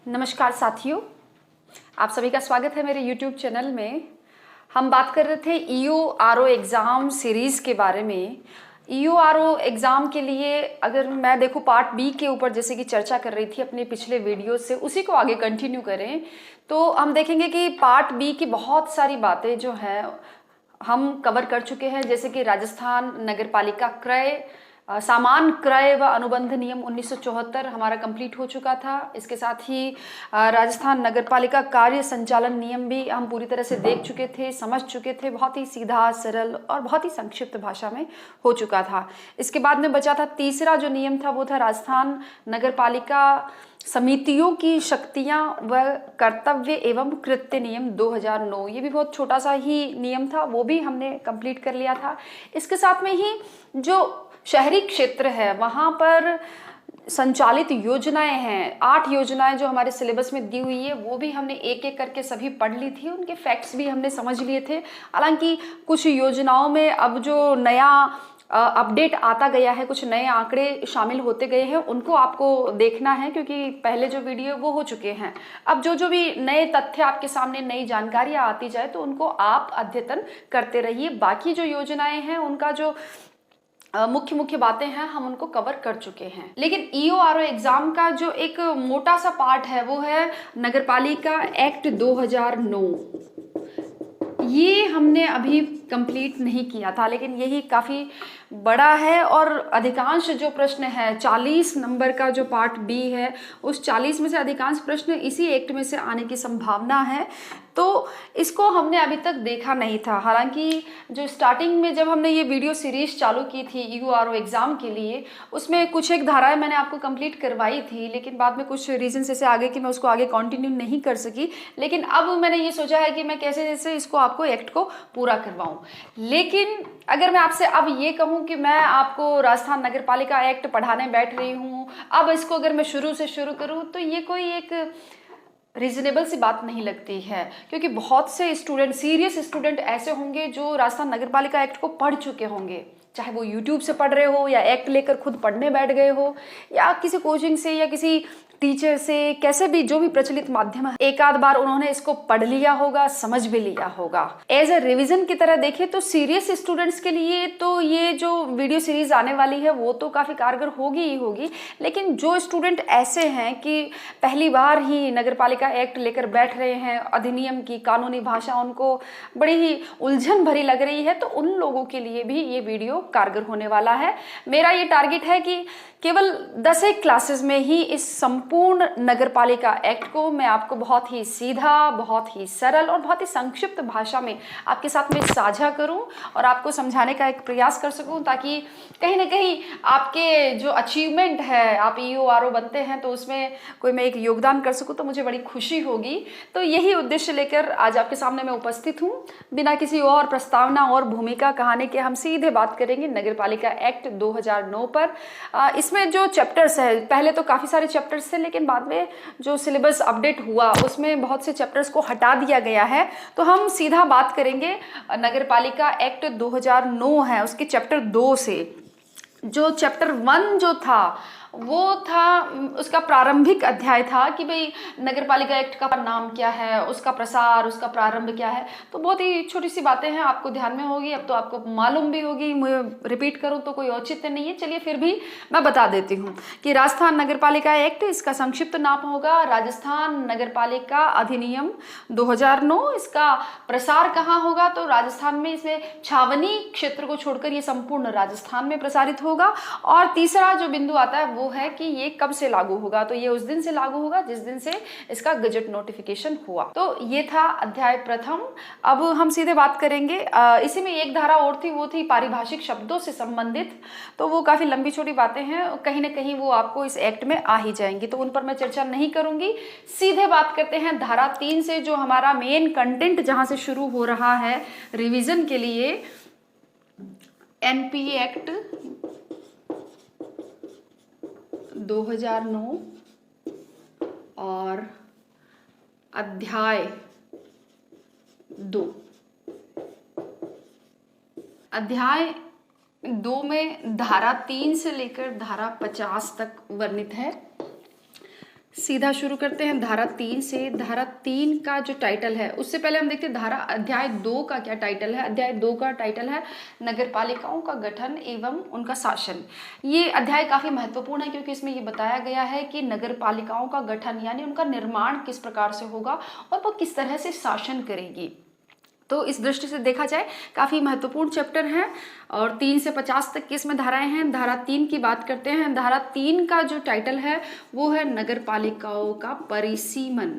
नमस्कार साथियों, आप सभी का स्वागत है मेरे YouTube चैनल में। हम बात कर रहे थे EORO एग्ज़ाम सीरीज़ के बारे में। EORO एग्ज़ाम के लिए अगर मैं देखूँ पार्ट बी के ऊपर जैसे कि चर्चा कर रही थी अपने पिछले वीडियो से, उसी को आगे कंटिन्यू करें तो हम देखेंगे कि पार्ट बी की बहुत सारी बातें जो हैं हम कवर कर चुके हैं, जैसे कि राजस्थान नगरपालिका क्रय सामान क्रय व अनुबंध नियम 1974 हमारा कंप्लीट हो चुका था। इसके साथ ही राजस्थान नगरपालिका कार्य संचालन नियम भी हम पूरी तरह से देख चुके थे, समझ चुके थे, बहुत ही सीधा सरल और बहुत ही संक्षिप्त भाषा में हो चुका था। इसके बाद में बचा था तीसरा जो नियम था वो था राजस्थान नगरपालिका समितियों की शक्तियां व कर्तव्य एवं कृत्य नियम 2009। ये भी बहुत छोटा सा ही नियम था, वो भी हमने कंप्लीट कर लिया था। इसके साथ में ही जो शहरी क्षेत्र है वहाँ पर संचालित योजनाएं हैं, 8 योजनाएं जो हमारे सिलेबस में दी हुई है वो भी हमने एक एक करके सभी पढ़ ली थी, उनके फैक्ट्स भी हमने समझ लिए थे। हालांकि कुछ योजनाओं में अब जो नया अपडेट आता गया है, कुछ नए आंकड़े शामिल होते गए हैं, उनको आपको देखना है क्योंकि पहले जो वीडियो वो हो चुके हैं। अब जो भी नए तथ्य आपके सामने, नई जानकारियां आती जाए तो उनको आप अद्यतन करते रहिए। बाकी जो योजनाएं हैं उनका जो मुख्य बातें हैं हम उनको कवर कर चुके हैं। लेकिन EORO एग्जाम का जो एक मोटा सा पार्ट है वो है नगरपालिका एक्ट 2009। ये हमने अभी कंप्लीट नहीं किया था, लेकिन यही काफ़ी बड़ा है और अधिकांश जो प्रश्न है 40 नंबर का जो पार्ट बी है उस 40 में से अधिकांश प्रश्न इसी एक्ट में से आने की संभावना है। तो इसको हमने अभी तक देखा नहीं था। हालांकि जो स्टार्टिंग में जब हमने ये वीडियो सीरीज चालू की थी EORO एग्ज़ाम के लिए, उसमें कुछ एक धाराएं मैंने आपको कंप्लीट करवाई थी, लेकिन बाद में कुछ रीजन से आगे कि मैं उसको आगे कंटिन्यू नहीं कर सकी। लेकिन अब मैंने ये सोचा है कि मैं कैसे जैसे इसको आपको एक्ट को पूरा करवाऊँ। लेकिन अगर मैं आपसे अब ये कहूँ कि मैं आपको राजस्थान नगरपालिका एक्ट पढ़ाने बैठ रही हूँ, अब इसको अगर मैं शुरू से शुरू करूँ तो ये कोई एक रीजनेबल सी बात नहीं लगती है, क्योंकि बहुत से स्टूडेंट, सीरियस स्टूडेंट ऐसे होंगे जो राजस्थान नगरपालिका एक्ट को पढ़ चुके होंगे, चाहे वो YouTube से पढ़ रहे हो या एक्ट लेकर खुद पढ़ने बैठ गए हो या किसी कोचिंग से या किसी टीचर से, कैसे भी जो भी प्रचलित माध्यम है, एक आध बार उन्होंने इसको पढ़ लिया होगा, समझ भी लिया होगा। एज ए रिवीजन की तरह देखें तो सीरियस स्टूडेंट्स के लिए तो ये जो वीडियो सीरीज आने वाली है वो तो काफी कारगर होगी ही होगी। लेकिन जो स्टूडेंट ऐसे हैं कि पहली बार ही नगरपालिका एक्ट लेकर बैठ रहे हैं, अधिनियम की कानूनी भाषा उनको बड़ी ही उलझन भरी लग रही है, तो उन लोगों के लिए भी ये वीडियो कारगर होने वाला है। मेरा ये टारगेट है कि केवल 10 एक क्लासेस में ही इस संपूर्ण नगरपालिका एक्ट को मैं आपको बहुत ही सीधा, बहुत ही सरल और बहुत ही संक्षिप्त भाषा में आपके साथ में साझा करूं और आपको समझाने का एक प्रयास कर सकूं, ताकि कहीं ना कहीं आपके जो अचीवमेंट है, आप EORO बनते हैं तो उसमें कोई मैं एक योगदान कर सकूं तो मुझे बड़ी खुशी होगी। तो यही उद्देश्य लेकर आज आपके सामने मैं उपस्थित हूँ। बिना किसी और प्रस्तावना और भूमिका कहानी के हम सीधे बात करेंगे नगरपालिका एक्ट 2009 पर। इसमें जो चैप्टर्स है, पहले तो काफ़ी सारे चैप्टर्स थे, लेकिन बाद में जो सिलेबस अपडेट हुआ उसमें बहुत से चैप्टर्स को हटा दिया गया है। तो हम सीधा बात करेंगे नगरपालिका एक्ट 2009 है उसके चैप्टर 2 से। जो चैप्टर 1 जो था वो था, उसका प्रारंभिक अध्याय था कि भाई नगरपालिका एक्ट का नाम क्या है, उसका प्रसार, उसका प्रारंभ क्या है। तो बहुत ही छोटी सी बातें हैं, आपको ध्यान में होगी, अब तो आपको मालूम भी होगी, मुझे रिपीट करूं तो कोई औचित्य नहीं है। चलिए फिर भी मैं बता देती हूँ कि राजस्थान नगरपालिका एक्ट, इसका संक्षिप्त नाम होगा राजस्थान नगरपालिका अधिनियम 2009। इसका प्रसार कहाँ होगा तो राजस्थान में, इसमें छावनी क्षेत्र को छोड़कर ये संपूर्ण राजस्थान में प्रसारित होगा। और तीसरा जो बिंदु आता है वो है कि ये कब से लागू होगा, तो ये उस दिन से लागू होगा जिस दिन से इसका गजट नोटिफिकेशन हुआ। तो ये था अध्याय प्रथम। अब हम सीधे बात करेंगे, इसी में एक धारा और थी, वो थी पारिभाषिक शब्दों से संबंधित। तो वो काफी लंबी छोटी बातें हैं, कहीं ना कहीं वो आपको इस एक्ट में आ ही जाएंगी, तो उन पर मैं चर्चा नहीं करूंगी। सीधे बात करते हैं धारा 3 से, जो हमारा मेन कंटेंट जहां से शुरू हो रहा है रिवीजन के लिए। NP एक्ट 2009 और अध्याय 2। अध्याय 2 में धारा 3 से लेकर धारा 50 तक वर्णित है। सीधा शुरू करते हैं धारा 3 से। धारा 3 का जो टाइटल है, उससे पहले हम देखते हैं धारा अध्याय 2 का क्या टाइटल है। अध्याय 2 का टाइटल है नगर पालिकाओं का गठन एवं उनका शासन। ये अध्याय काफी महत्वपूर्ण है क्योंकि इसमें ये बताया गया है कि नगर पालिकाओं का गठन यानी उनका निर्माण किस प्रकार से होगा और वो किस तरह से शासन करेगी। तो इस दृष्टि से देखा जाए काफ़ी महत्वपूर्ण चैप्टर है और 3 से 50 तक की इसमें धाराएं हैं। धारा 3 की बात करते हैं। धारा 3 का जो टाइटल है वो है नगर पालिकाओं का परिसीमन।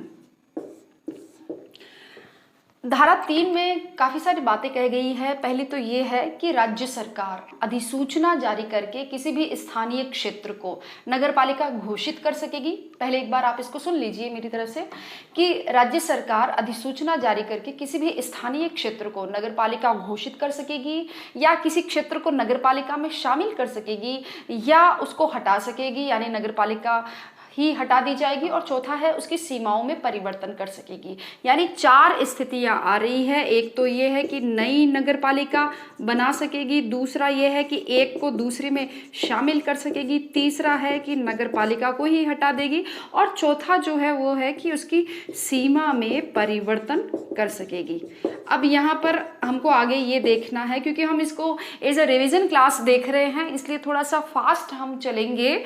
धारा 3 में काफ़ी सारी बातें कही गई है। पहली तो ये है कि राज्य सरकार अधिसूचना जारी करके किसी भी स्थानीय क्षेत्र को नगर पालिका घोषित कर सकेगी। पहले एक बार आप इसको सुन लीजिए मेरी तरफ से कि राज्य सरकार अधिसूचना जारी करके किसी भी स्थानीय क्षेत्र को नगर पालिका घोषित कर सकेगी या किसी क्षेत्र को नगर पालिका में शामिल कर सकेगी या उसको हटा सकेगी यानी नगर पालिका ही हटा दी जाएगी। और चौथा है उसकी सीमाओं में परिवर्तन कर सकेगी। यानी 4 स्थितियां आ रही है। एक तो ये है कि नई नगर पालिका बना सकेगी, दूसरा ये है कि एक को दूसरे में शामिल कर सकेगी, तीसरा है कि नगर पालिका को ही हटा देगी और चौथा जो है वो है कि उसकी सीमा में परिवर्तन कर सकेगी। अब यहाँ पर हमको आगे ये देखना है क्योंकि हम इसको एज अ रिविजन क्लास देख रहे हैं इसलिए थोड़ा सा फास्ट हम चलेंगे।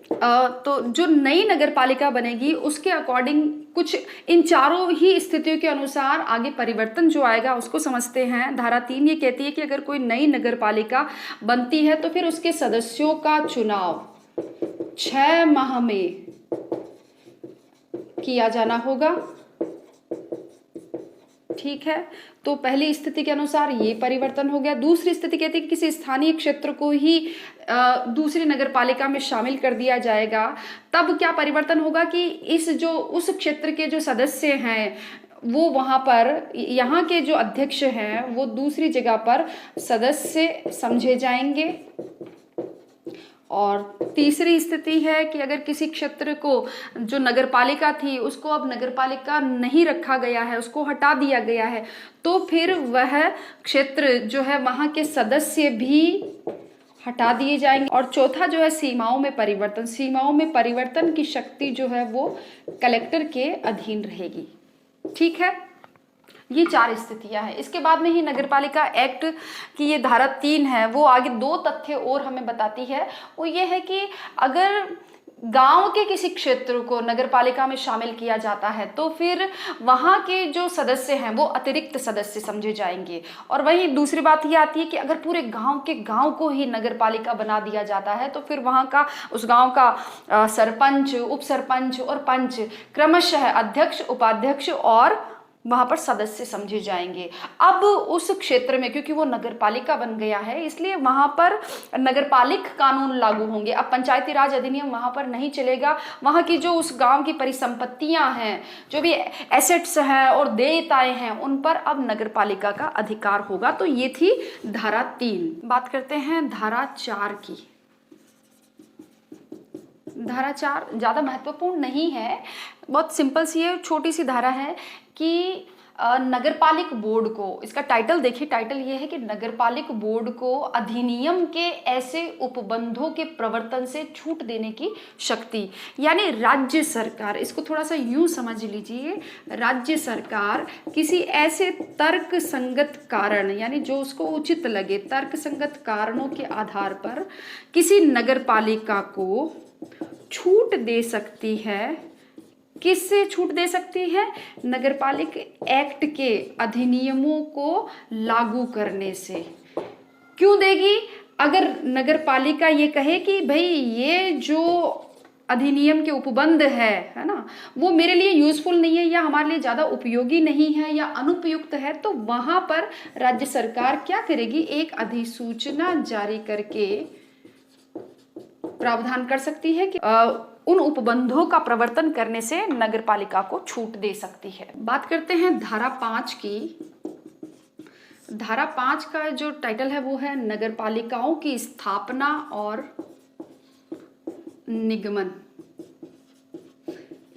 तो जो नई नगर पालिका बनेगी उसके अकॉर्डिंग कुछ इन चारों ही स्थितियों के अनुसार आगे परिवर्तन जो आएगा उसको समझते हैं। धारा 3 ये कहती है कि अगर कोई नई नगर पालिका बनती है तो फिर उसके सदस्यों का चुनाव 6 माह में किया जाना होगा। ठीक है, तो पहली स्थिति के अनुसार ये परिवर्तन हो गया। दूसरी स्थिति कहती है कि किसी स्थानीय क्षेत्र को ही दूसरी नगर पालिका में शामिल कर दिया जाएगा। तब क्या परिवर्तन होगा कि इस जो उस क्षेत्र के जो सदस्य हैं वो वहां पर यहाँ के जो अध्यक्ष हैं वो दूसरी जगह पर सदस्य समझे जाएंगे। और तीसरी स्थिति है कि अगर किसी क्षेत्र को जो नगरपालिका थी उसको अब नगरपालिका नहीं रखा गया है, उसको हटा दिया गया है, तो फिर वह क्षेत्र जो है वहाँ के सदस्य भी हटा दिए जाएंगे। और चौथा जो है सीमाओं में परिवर्तन। सीमाओं में परिवर्तन की शक्ति जो है वो कलेक्टर के अधीन रहेगी। ठीक है, ये 4 स्थितियां हैं। इसके बाद में ही नगरपालिका एक्ट की ये धारा 3 है वो आगे 2 तथ्य और हमें बताती है। वो ये है कि अगर गांव के किसी क्षेत्र को नगरपालिका में शामिल किया जाता है तो फिर वहां के जो सदस्य हैं वो अतिरिक्त सदस्य समझे जाएंगे। और वहीं दूसरी बात ये आती है कि अगर पूरे गांव के गांव को ही नगरपालिका बना दिया जाता है तो फिर वहां का उस गांव का सरपंच, उप सरपंच और पंच क्रमशः अध्यक्ष, उपाध्यक्ष और वहां पर सदस्य समझे जाएंगे। अब उस क्षेत्र में क्योंकि वो नगरपालिका बन गया है इसलिए वहां पर नगरपालिक कानून लागू होंगे। अब पंचायती राज अधिनियम वहां पर नहीं चलेगा। वहां की जो उस गांव की परिसंपत्तियां हैं, जो भी एसेट्स हैं और देयताएं हैं, उन पर अब नगरपालिका का अधिकार होगा। तो ये थी धारा 3। बात करते हैं धारा 4 की। धारा 4 ज़्यादा महत्वपूर्ण नहीं है, बहुत सिंपल सी है, छोटी सी धारा है कि नगरपालिक बोर्ड को, इसका टाइटल देखिए, टाइटल ये है कि नगरपालिक बोर्ड को अधिनियम के ऐसे उपबंधों के प्रवर्तन से छूट देने की शक्ति। यानी राज्य सरकार, इसको थोड़ा सा यूं समझ लीजिए, राज्य सरकार किसी ऐसे तर्क संगत कारण यानी जो उसको उचित लगे तर्क संगत कारणों के आधार पर किसी नगरपालिका को छूट दे सकती है। किससे छूट दे सकती है? नगरपालिक एक्ट के अधिनियमों को लागू करने से। क्यों देगी? अगर नगरपालिका ये कहे कि भाई ये जो अधिनियम के उपबंध है ना, वो मेरे लिए यूजफुल नहीं है या हमारे लिए ज़्यादा उपयोगी नहीं है या अनुपयुक्त है, तो वहाँ पर राज्य सरकार क्या करेगी? एक अधिसूचना जारी करके प्रावधान कर सकती है कि उन उपबंधों का प्रवर्तन करने से नगरपालिका को छूट दे सकती है। बात करते हैं धारा 5 की। धारा 5 का जो टाइटल है वो है नगरपालिकाओं की स्थापना और निगमन।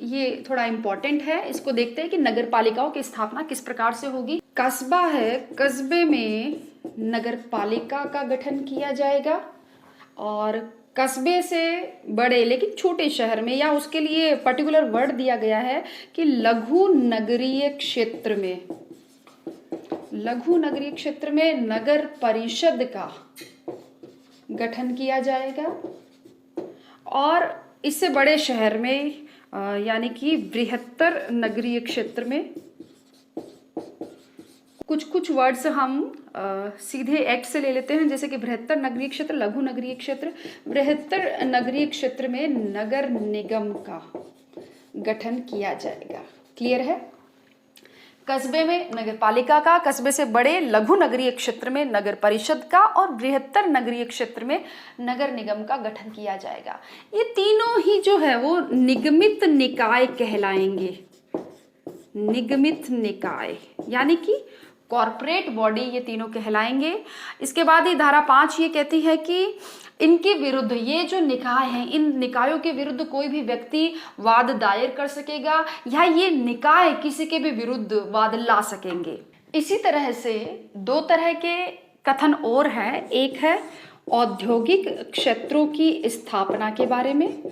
ये थोड़ा इंपॉर्टेंट है, इसको देखते हैं कि नगरपालिकाओं की स्थापना किस प्रकार से होगी। कस्बा है, कस्बे में नगरपालिका का गठन किया जाएगा और कस्बे से बड़े लेकिन छोटे शहर में, या उसके लिए पर्टिकुलर वर्ड दिया गया है कि लघु नगरीय क्षेत्र में, लघु नगरीय क्षेत्र में नगर परिषद का गठन किया जाएगा। और इससे बड़े शहर में यानी कि बृहत्तर नगरीय क्षेत्र में, कुछ कुछ वर्ड्स हम सीधे एक्ट से ले लेते हैं, जैसे कि बृहत्तर नगरीय क्षेत्र, लघु नगरीय क्षेत्र। बृहत्तर नगरीय क्षेत्र में नगर निगम का गठन किया जाएगा। क्लियर है? कस्बे में नगर पालिका का, कस्बे से बड़े लघु नगरीय क्षेत्र में नगर परिषद का, और बृहत्तर नगरीय क्षेत्र में नगर निगम का गठन किया जाएगा। ये तीनों ही जो है वो निगमित निकाय कहलाएंगे। निगमित निकाय यानी कि कॉर्पोरेट बॉडी, ये तीनों कहलाएंगे। इसके बाद ही धारा 5 ये कहती है कि इनके विरुद्ध, ये जो निकाय हैं, इन निकायों के विरुद्ध कोई भी व्यक्ति वाद दायर कर सकेगा या ये निकाय किसी के भी विरुद्ध वाद ला सकेंगे। इसी तरह से दो तरह के कथन और है। एक है औद्योगिक क्षेत्रों की स्थापना के बारे में,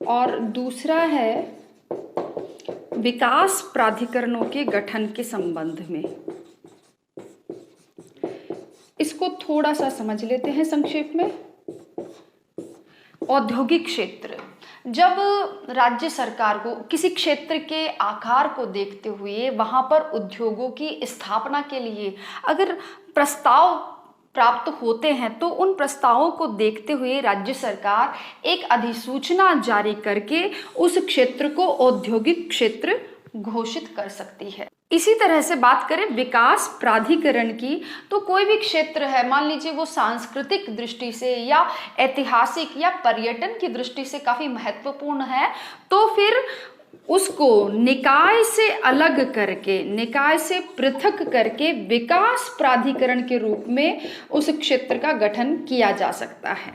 और दूसरा है विकास प्राधिकरणों के गठन के संबंध में। इसको थोड़ा सा समझ लेते हैं संक्षेप में। औद्योगिक क्षेत्र, जब राज्य सरकार को किसी क्षेत्र के आकार को देखते हुए वहां पर उद्योगों की स्थापना के लिए अगर प्रस्ताव प्राप्त होते हैं, तो उन प्रस्तावों को देखते हुए राज्य सरकार एक अधिसूचना जारी करके उस क्षेत्र को औद्योगिक क्षेत्र घोषित कर सकती है। इसी तरह से बात करें विकास प्राधिकरण की, तो कोई भी क्षेत्र है, मान लीजिए वो सांस्कृतिक दृष्टि से या ऐतिहासिक या पर्यटन की दृष्टि से काफी महत्वपूर्ण है, तो फिर उसको निकाय से अलग करके, निकाय से पृथक करके विकास प्राधिकरण के रूप में उस क्षेत्र का गठन किया जा सकता है,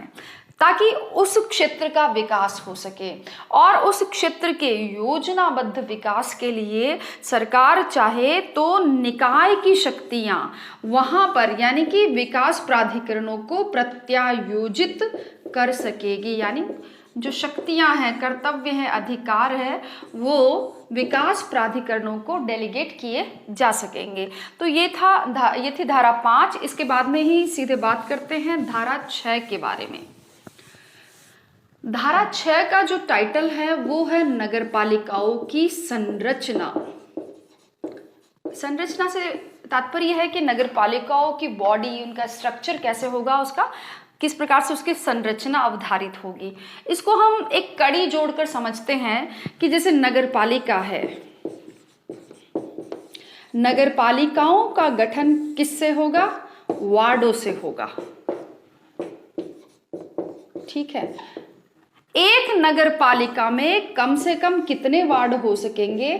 ताकि उस क्षेत्र का विकास हो सके। और उस क्षेत्र के योजनाबद्ध विकास के लिए सरकार चाहे तो निकाय की शक्तियां वहां पर यानी कि विकास प्राधिकरणों को प्रत्यायोजित कर सकेगी। यानी जो शक्तियां हैं, कर्तव्य हैं, अधिकार है, वो विकास प्राधिकरणों को डेलीगेट किए जा सकेंगे। तो ये थी धारा 5। इसके बाद में ही सीधे बात करते हैं धारा 6 के बारे में। धारा 6 का जो टाइटल है वो है नगरपालिकाओं की संरचना। संरचना से तात्पर्य है कि नगरपालिकाओं की बॉडी, उनका स्ट्रक्चर कैसे होगा, उसका किस प्रकार से उसकी संरचना अवधारित होगी। इसको हम एक कड़ी जोड़कर समझते हैं कि जैसे नगरपालिका है, नगरपालिकाओं का गठन किससे होगा? वार्डों से होगा। ठीक है। एक नगरपालिका में कम से कम कितने वार्ड हो सकेंगे?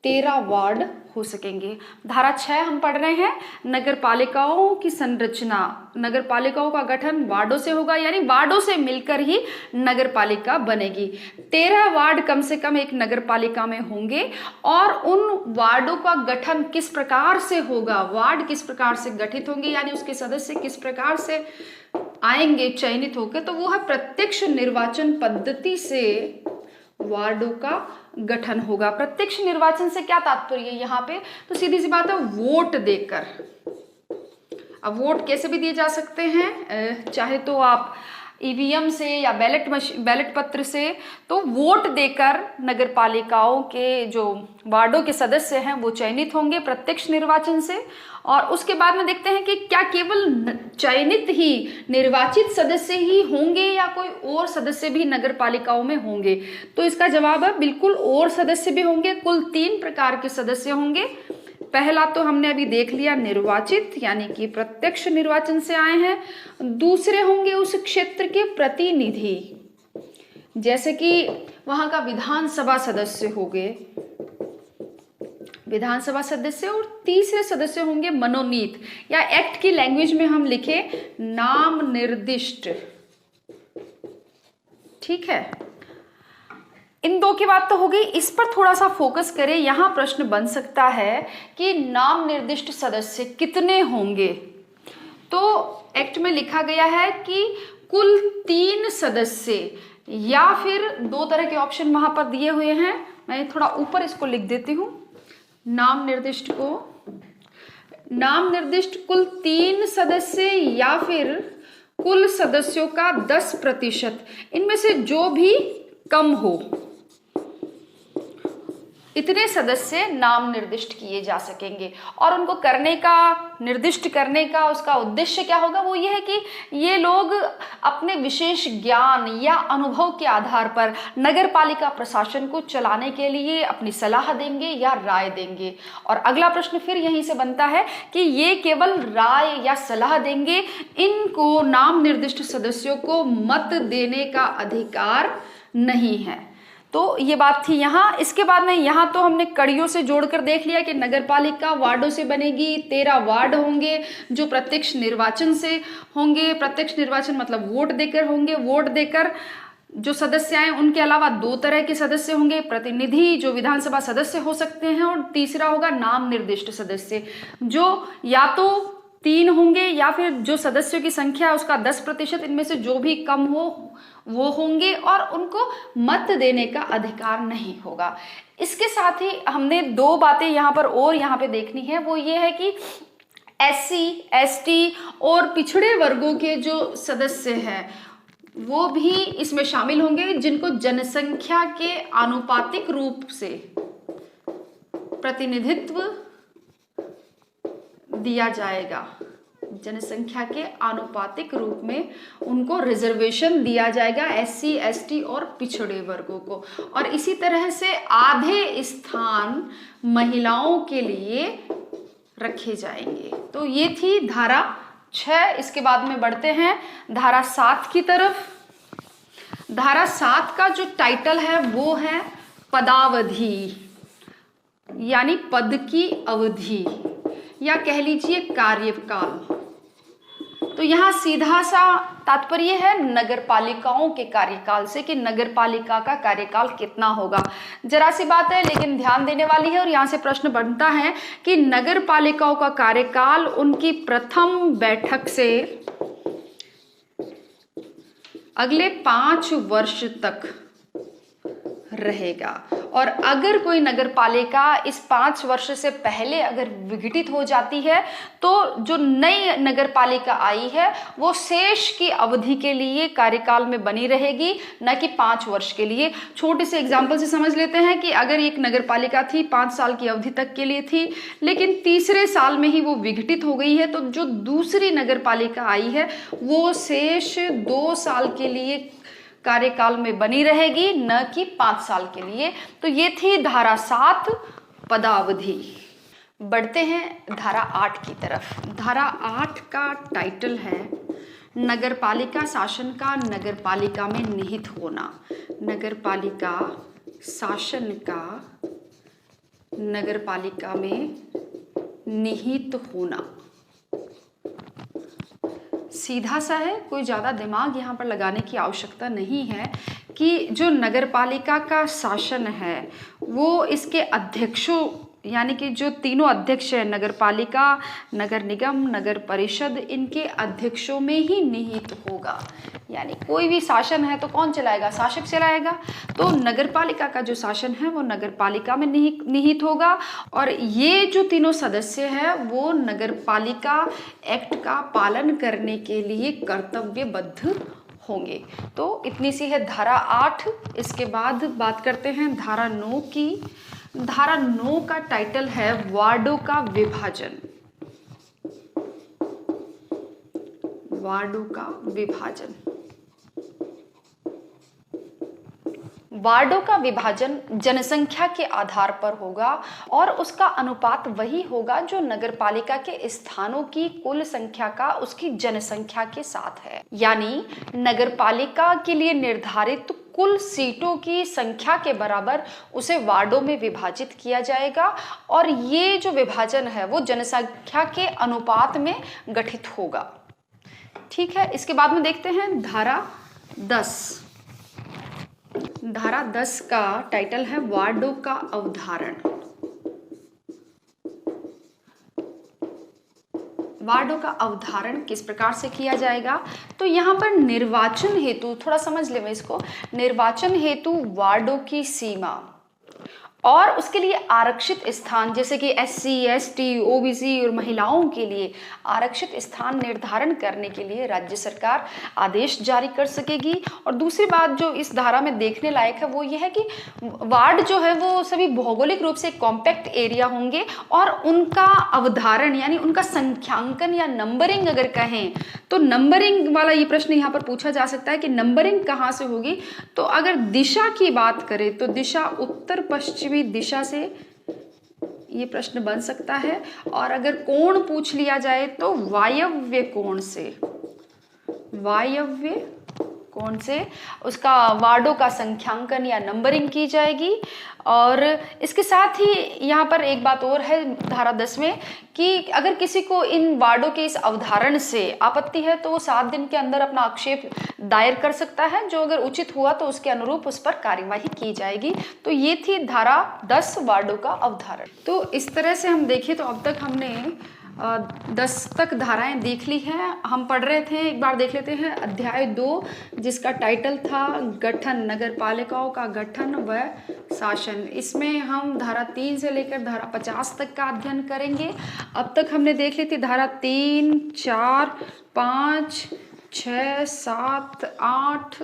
13 वार्ड हो सकेंगे। धारा 6 हम पढ़ रहे हैं, नगरपालिकाओं की संरचना, नगरपालिकाओं का गठन वार्डों से होगा, यानी वार्डों से मिलकर ही नगरपालिका बनेगी। 13 वार्ड कम से कम एक नगरपालिका में होंगे, और उन वार्डों का गठन किस प्रकार से होगा, वार्ड किस प्रकार से गठित होंगे, यानी उसके सदस्य किस प्रकार से आएंगे चयनित होकर, तो वो है प्रत्यक्ष निर्वाचन पद्धति से वार्डों का गठन होगा। प्रत्यक्ष निर्वाचन से क्या तात्पर्य है यहाँ पे? तो सीधी सी बात है, वोट देकर। अब वोट कैसे भी दिए जा सकते हैं, चाहे तो आप ईवीएम से या बैलेट पत्र से, तो वोट देकर नगरपालिकाओं के जो वार्डों के सदस्य हैं वो चयनित होंगे प्रत्यक्ष निर्वाचन से। और उसके बाद में देखते हैं कि क्या केवल चयनित ही निर्वाचित सदस्य ही होंगे या कोई और सदस्य भी नगरपालिकाओं में होंगे? तो इसका जवाब है बिल्कुल और सदस्य भी होंगे। कुल 3 प्रकार के सदस्य होंगे। पहला तो हमने अभी देख लिया, निर्वाचित यानी कि प्रत्यक्ष निर्वाचन से आए हैं। दूसरे होंगे उस क्षेत्र के प्रतिनिधि, जैसे कि वहां का विधानसभा सदस्य हो गए, विधानसभा सदस्य। और तीसरे सदस्य होंगे मनोनीत, या एक्ट की लैंग्वेज में हम लिखे नाम निर्दिष्ट। ठीक है, इन 2 की बात तो हो गई। इस पर थोड़ा सा फोकस करें। यहां प्रश्न बन सकता है कि नाम निर्दिष्ट सदस्य कितने होंगे? तो एक्ट में लिखा गया है कि कुल 3 सदस्य, या फिर 2 तरह के ऑप्शन वहां पर दिए हुए हैं, मैं थोड़ा ऊपर इसको लिख देती हूं। नाम निर्दिष्ट कुल 3 सदस्य या फिर कुल सदस्यों का 10%, इनमें से जो भी कम हो, इतने सदस्य नाम निर्दिष्ट किए जा सकेंगे। और उनको निर्दिष्ट करने का उसका उद्देश्य क्या होगा, वो ये है कि ये लोग अपने विशेष ज्ञान या अनुभव के आधार पर नगर पालिका प्रशासन को चलाने के लिए अपनी सलाह देंगे या राय देंगे। और अगला प्रश्न फिर यहीं से बनता है कि ये केवल राय या सलाह देंगे, इनको नाम निर्दिष्ट सदस्यों को मत देने का अधिकार नहीं है। तो ये बात थी यहाँ। इसके बाद में यहाँ तो हमने कड़ियों से जोड़कर देख लिया कि नगर पालिका वार्डों से बनेगी, 13 वार्ड होंगे जो प्रत्यक्ष निर्वाचन से होंगे। प्रत्यक्ष निर्वाचन मतलब वोट देकर होंगे। वोट देकर जो सदस्य आए उनके अलावा 2 तरह के सदस्य होंगे, प्रतिनिधि जो विधानसभा सदस्य हो सकते हैं, और तीसरा होगा नाम निर्दिष्ट सदस्य, जो या तो 3 होंगे या फिर जो सदस्यों की संख्या है उसका 10%, इनमें से जो भी कम हो वो होंगे और उनको मत देने का अधिकार नहीं होगा। इसके साथ ही हमने 2 बातें यहाँ पर और यहाँ पे देखनी है, वो ये है कि SC, ST और पिछड़े वर्गों के जो सदस्य हैं वो भी इसमें शामिल होंगे, जिनको जनसंख्या के आनुपातिक रूप से प्रतिनिधित्व दिया जाएगा। जनसंख्या के आनुपातिक रूप में उनको रिजर्वेशन दिया जाएगा, SC, ST और पिछड़े वर्गों को। और इसी तरह से आधे स्थान महिलाओं के लिए रखे जाएंगे। तो ये थी धारा 6। इसके बाद में बढ़ते हैं धारा 7 की तरफ। धारा 7 का जो टाइटल है वो है पदावधि, यानी पद की अवधि, या कह लीजिए कार्यकाल। तो यहाँ सीधा सा तात्पर्य है नगर पालिकाओं के कार्यकाल से कि नगर पालिका का कार्यकाल कितना होगा। जरा सी बात है लेकिन ध्यान देने वाली है, और यहाँ से प्रश्न बनता है कि नगर पालिकाओं का कार्यकाल उनकी प्रथम बैठक से अगले 5 वर्ष तक रहेगा। और अगर कोई नगर पालिका इस 5 वर्ष से पहले अगर विघटित हो जाती है तो जो नई नगर पालिका आई है वो शेष की अवधि के लिए कार्यकाल में बनी रहेगी, न कि 5 वर्ष के लिए। छोटे से एग्जाम्पल से समझ लेते हैं कि अगर एक नगर पालिका थी 5 साल की अवधि तक के लिए थी, लेकिन तीसरे साल में ही वो विघटित हो गई है, तो जो दूसरी नगर पालिका आई है वो शेष 2 साल के लिए कार्यकाल में बनी रहेगी, न कि 5 साल के लिए। तो ये थी धारा 7 पदावधि। बढ़ते हैं धारा 8 की तरफ। धारा 8 का टाइटल है नगर पालिका शासन का नगर पालिका में निहित होना। नगर पालिका शासन का नगर पालिका में निहित होना सीधा सा है, कोई ज़्यादा दिमाग यहाँ पर लगाने की आवश्यकता नहीं है कि जो नगरपालिका का शासन है वो इसके अध्यक्षों, यानी कि जो तीनों अध्यक्ष हैं, नगरपालिका, नगर निगम, नगर परिषद, इनके अध्यक्षों में ही निहित होगा। यानी कोई भी शासन है तो कौन चलाएगा? शासक चलाएगा। तो नगरपालिका का जो शासन है वो नगरपालिका में निहित होगा। और ये जो तीनों सदस्य हैं वो नगरपालिका एक्ट का पालन करने के लिए कर्तव्यबद्ध होंगे। तो इतनी सी है धारा 8। इसके बाद बात करते हैं धारा 9 की। धारा 9 का टाइटल है वार्डों का विभाजन। वार्डों का विभाजन। वार्डों का विभाजन जनसंख्या के आधार पर होगा और उसका अनुपात वही होगा जो नगरपालिका के स्थानों की कुल संख्या का उसकी जनसंख्या के साथ है। यानी नगरपालिका के लिए निर्धारित कुल सीटों की संख्या के बराबर उसे वार्डों में विभाजित किया जाएगा और ये जो विभाजन है वो जनसंख्या के अनुपात में गठित होगा। ठीक है, इसके बाद में देखते हैं धारा 10। धारा 10 का टाइटल है वार्डों का अवधारण। वार्डों का अवधारण किस प्रकार से किया जाएगा। तो यहाँ पर निर्वाचन हेतु, थोड़ा समझ लें इसको, निर्वाचन हेतु वार्डों की सीमा और उसके लिए आरक्षित स्थान, जैसे कि SC, ST, OBC और महिलाओं के लिए आरक्षित स्थान निर्धारण करने के लिए राज्य सरकार आदेश जारी कर सकेगी। और दूसरी बात जो इस धारा में देखने लायक है वो ये है कि वार्ड जो है वो सभी भौगोलिक रूप से कॉम्पैक्ट एरिया होंगे और उनका अवधारण यानी उनका संख्यांकन या नंबरिंग अगर कहें तो नंबरिंग वाला ये प्रश्न यहाँ पर पूछा जा सकता है कि नंबरिंग कहाँ से होगी। तो अगर दिशा की बात करें तो दिशा उत्तर पश्चिमी दिशा से ये प्रश्न बन सकता है। और अगर कोण पूछ लिया जाए तो वायव्य कोण से, वायव्य कोण से उसका वार्डों का संख्यांकन या नंबरिंग की जाएगी। और इसके साथ ही यहाँ पर एक बात और है धारा 10 में कि अगर किसी को इन वार्डों के इस अवधारण से आपत्ति है तो वो 7 दिन के अंदर अपना आक्षेप दायर कर सकता है, जो अगर उचित हुआ तो उसके अनुरूप उस पर कार्यवाही की जाएगी। तो ये थी धारा 10 वार्डों का अवधारण। तो इस तरह से हम देखें तो अब तक हमने 10 तक धाराएं देख ली हैं। हम पढ़ रहे थे, एक बार देख लेते हैं अध्याय 2 जिसका टाइटल था गठन, नगर पालिकाओं का गठन व शासन। इसमें हम धारा 3 से लेकर धारा 50 तक का अध्ययन करेंगे। अब तक हमने देख ली थी धारा 3, 4, 5, 6, 7, 8,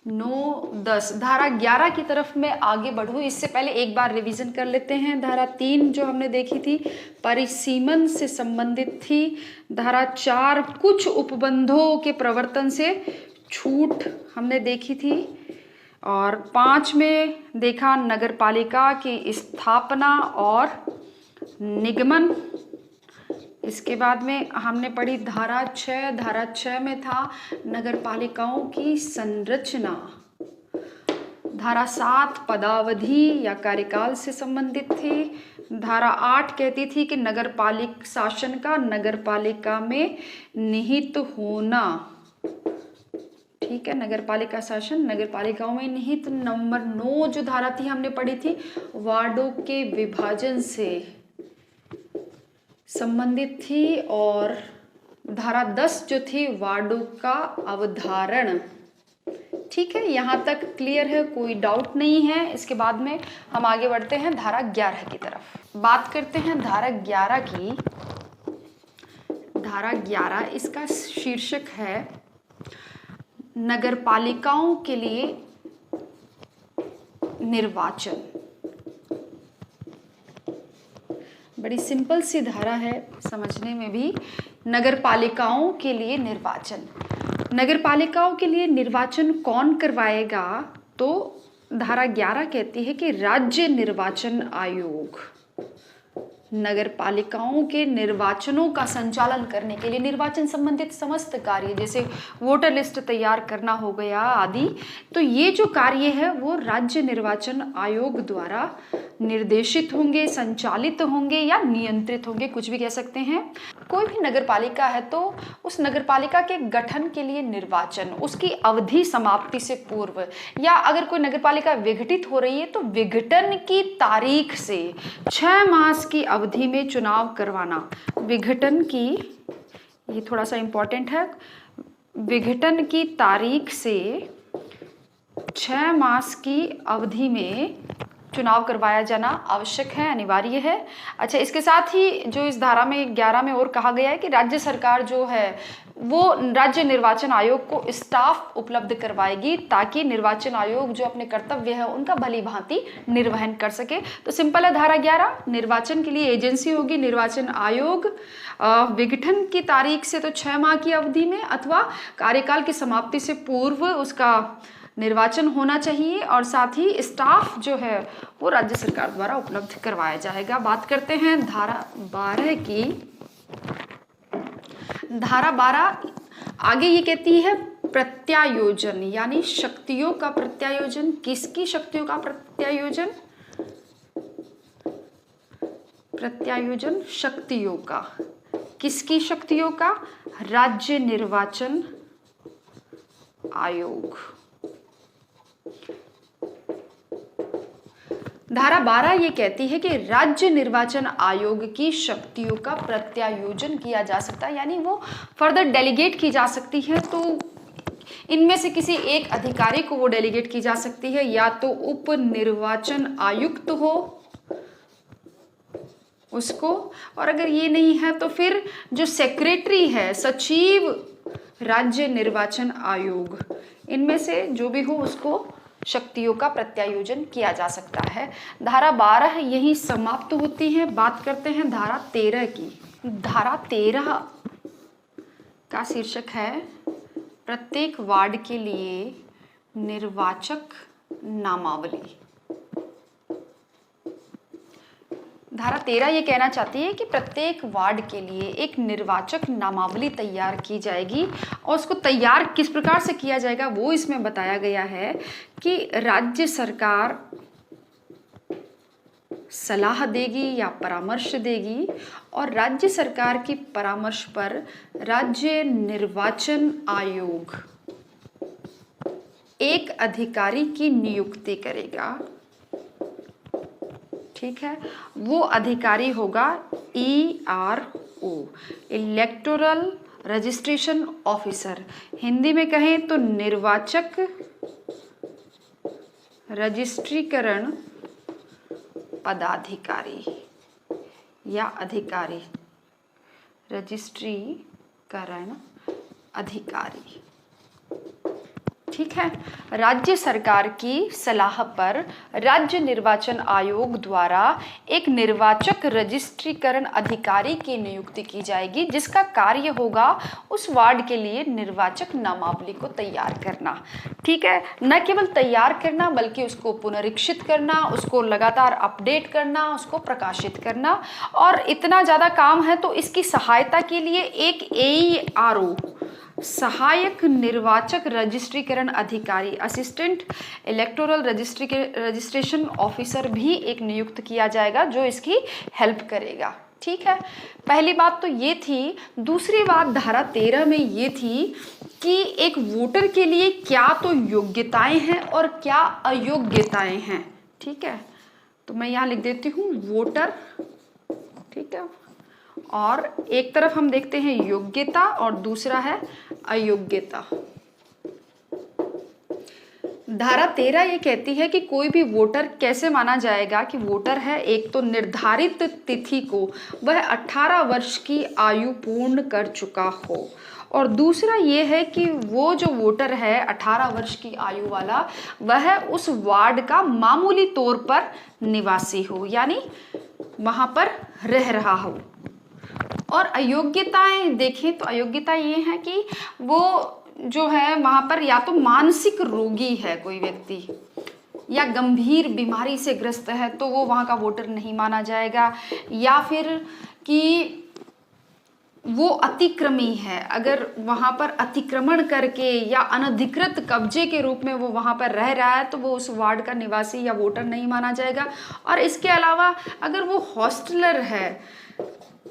9, 10। धारा 11 की तरफ मैं आगे बढ़ूँ इससे पहले एक बार रिवीजन कर लेते हैं। धारा 3 जो हमने देखी थी परिसीमन से संबंधित थी। धारा 4 कुछ उपबंधों के प्रवर्तन से छूट हमने देखी थी। और 5 में देखा नगर पालिका की स्थापना और निगमन। इसके बाद में हमने पढ़ी धारा 6। धारा 6 में था नगर पालिकाओं की संरचना। धारा 7 पदावधि या कार्यकाल से संबंधित थी। धारा 8 कहती थी कि नगर पालिक शासन का नगर पालिका में निहित होना। ठीक है, नगर पालिका शासन नगर पालिकाओं में निहित। नंबर 9 जो धारा थी हमने पढ़ी थी वार्डों के विभाजन से संबंधित थी। और धारा 10 जो थी वार्डों का अवधारण। ठीक है, यहाँ तक क्लियर है, कोई डाउट नहीं है। इसके बाद में हम आगे बढ़ते हैं धारा 11 की तरफ। बात करते हैं धारा 11 की। धारा 11 इसका शीर्षक है नगर पालिकाओं के लिए निर्वाचन। बड़ी सिंपल सी धारा है, समझने में भी। नगर पालिकाओं के लिए निर्वाचन, नगर पालिकाओं के लिए निर्वाचन कौन करवाएगा? तो धारा 11 कहती है कि राज्य निर्वाचन आयोग नगर पालिकाओं के निर्वाचनों का संचालन करने के लिए निर्वाचन संबंधित समस्त कार्य जैसे वोटर लिस्ट तैयार करना हो गया आदि, तो ये जो कार्य है वो राज्य निर्वाचन आयोग द्वारा निर्देशित होंगे, संचालित होंगे या नियंत्रित होंगे, कुछ भी कह सकते हैं। कोई भी नगर पालिका है तो उस नगर पालिका के गठन के लिए निर्वाचन, उसकी अवधि समाप्ति से पूर्व या अगर कोई नगर पालिका विघटित हो रही है तो विघटन की तारीख से 6 मास की अवधि में चुनाव करवाना। विघटन की, ये थोड़ा सा इंपॉर्टेंट है, विघटन की तारीख से 6 मास की अवधि में चुनाव करवाया जाना आवश्यक है, अनिवार्य है। अच्छा, इसके साथ ही जो इस धारा में 11 में और कहा गया है कि राज्य सरकार जो है वो राज्य निर्वाचन आयोग को स्टाफ उपलब्ध करवाएगी ताकि निर्वाचन आयोग जो अपने कर्तव्य है उनका भली भांति निर्वहन कर सके। तो सिंपल है धारा 11, निर्वाचन के लिए एजेंसी होगी निर्वाचन आयोग। विघटन की तारीख से तो 6 माह की अवधि में अथवा कार्यकाल की समाप्ति से पूर्व उसका निर्वाचन होना चाहिए और साथ ही स्टाफ जो है वो राज्य सरकार द्वारा उपलब्ध करवाया जाएगा। बात करते हैं धारा 12 की। धारा 12 आगे ये कहती है प्रत्यायोजन यानी शक्तियों का प्रत्यायोजन। किसकी शक्तियों का प्रत्यायोजन? प्रत्यायोजन शक्तियों का। किसकी शक्तियों का? राज्य निर्वाचन आयोग। धारा 12 ये कहती है कि राज्य निर्वाचन आयोग की शक्तियों का प्रत्यायोजन किया जा सकता है, यानी वो फर्दर डेलीगेट की जा सकती है। तो इनमें से किसी एक अधिकारी को वो डेलीगेट की जा सकती है, या तो उप निर्वाचन आयुक्त हो उसको, और अगर ये नहीं है तो फिर जो सेक्रेटरी है, सचिव राज्य निर्वाचन आयोग, इनमें से जो भी हो उसको शक्तियों का प्रत्यायोजन किया जा सकता है। धारा 12 यही समाप्त होती है। बात करते हैं धारा 13 की। धारा 13 का शीर्षक है प्रत्येक वार्ड के लिए निर्वाचक नामावली। धारा 13 ये कहना चाहती है कि प्रत्येक वार्ड के लिए एक निर्वाचक नामावली तैयार की जाएगी, और उसको तैयार किस प्रकार से किया जाएगा वो इसमें बताया गया है कि राज्य सरकार सलाह देगी या परामर्श देगी, और राज्य सरकार की परामर्श पर राज्य निर्वाचन आयोग एक अधिकारी की नियुक्ति करेगा। ठीक है, वो अधिकारी होगा ERO, electoral registration officer. Hindi में कहें तो निर्वाचक रजिस्ट्रीकरण पदाधिकारी या अधिकारी, रजिस्ट्रीकरण अधिकारी। ठीक है, राज्य सरकार की सलाह पर राज्य निर्वाचन आयोग द्वारा एक निर्वाचक रजिस्ट्रीकरण अधिकारी की नियुक्ति की जाएगी, जिसका कार्य होगा उस वार्ड के लिए निर्वाचक नामावली को तैयार करना। ठीक है, न केवल तैयार करना बल्कि उसको पुनरीक्षित करना, उसको लगातार अपडेट करना, उसको प्रकाशित करना, और इतना ज़्यादा काम है तो इसकी सहायता के लिए एक AERO सहायक निर्वाचक रजिस्ट्रीकरण अधिकारी, असिस्टेंट इलेक्टोरल रजिस्ट्रेशन ऑफिसर भी एक नियुक्त किया जाएगा जो इसकी हेल्प करेगा। ठीक है, पहली बात तो ये थी। दूसरी बात धारा 13 में ये थी कि एक वोटर के लिए क्या तो योग्यताएं हैं और क्या अयोग्यताएं हैं। ठीक है, तो मैं यहाँ लिख देती हूँ वोटर। ठीक है, और एक तरफ हम देखते हैं योग्यता और दूसरा है अयोग्यता। धारा 13 ये कहती है कि कोई भी वोटर कैसे माना जाएगा कि वोटर है। एक तो निर्धारित तिथि को वह 18 वर्ष की आयु पूर्ण कर चुका हो, और दूसरा ये है कि वो जो वोटर है 18 वर्ष की आयु वाला, वह उस वार्ड का मामूली तौर पर निवासी हो, यानी वहां पर रह रहा हो। और अयोग्यताएं देखें तो अयोग्यता ये है कि वो जो है वहां पर या तो मानसिक रोगी है कोई व्यक्ति, या गंभीर बीमारी से ग्रस्त है तो वो वहां का वोटर नहीं माना जाएगा, या फिर कि वो अतिक्रमी है, अगर वहां पर अतिक्रमण करके या अनधिकृत कब्जे के रूप में वो वहां पर रह रहा है तो वो उस वार्ड का निवासी या वोटर नहीं माना जाएगा। और इसके अलावा अगर वो हॉस्टलर है,